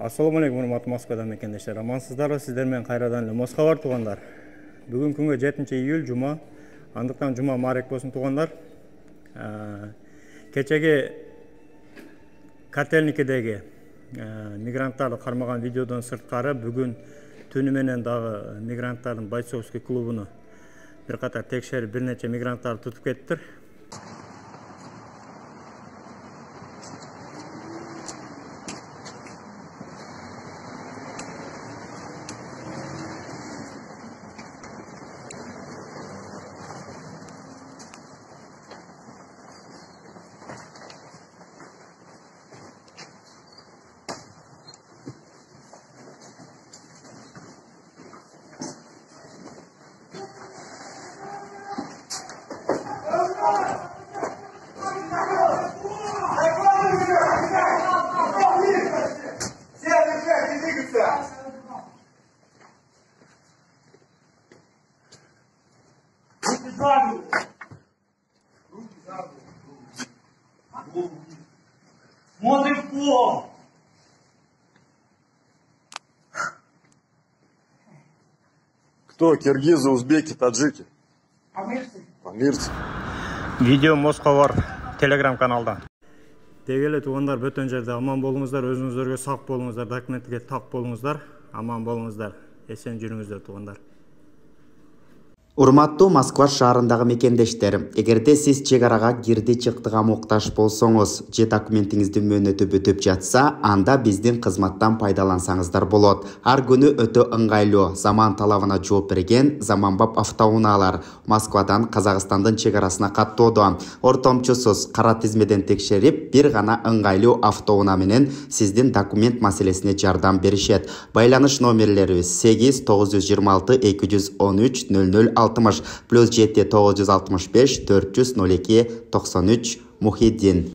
Assalamu алейкум, урматтуу Москвадан мекендештер. Амансыздарбы? Сиздер менен кайрадан эле Москва бар туугандар. Бүгүн күнгө 7-июль жума. Андыктан жума маарек болсун туугандар. Кечеги Котельникидеги мигранттарды кармаган видеодон сырткары бүгүн түнү менен дагы мигранттардын бойцовский клубуну бир катар текшерип, бир нече мигранттарды тутуп кеттир. Смотри в пол! Кто? Киргизы, узбеки, таджики? Памирцы. Видео Москва бар Telegram каналда. Деги эле туугандар, бөтөн жерде аман болуңуздар, өзүңүздөргө сак болуңуздар, документке так болуңуздар, аман болуңуздар, эсен жүрүңүздөр туугандар. Урматтуу Москва шаарындагы мекендештер, эгерде сиз чек арага кирди чыктыга муктаж болсоңуз, же документиңиздин мөөнөтү бүтүп жатса, анда биздин кызматтан пайдалансаңыздар болот. Ар күнү өтө ыңгайлуу, заман талабына жооп берген заманбап автоунаалар Москвадан Казакстандын чек арасына каттоодо. Ортомчусуз кара тизмеден текшерип, бир гана ыңгайлуу автоунаа менен сиздин документ маселесине жардам беришет. Байланыш номерлерибиз 8 926 213 00 60 +7 965 402 93 Мухиддин.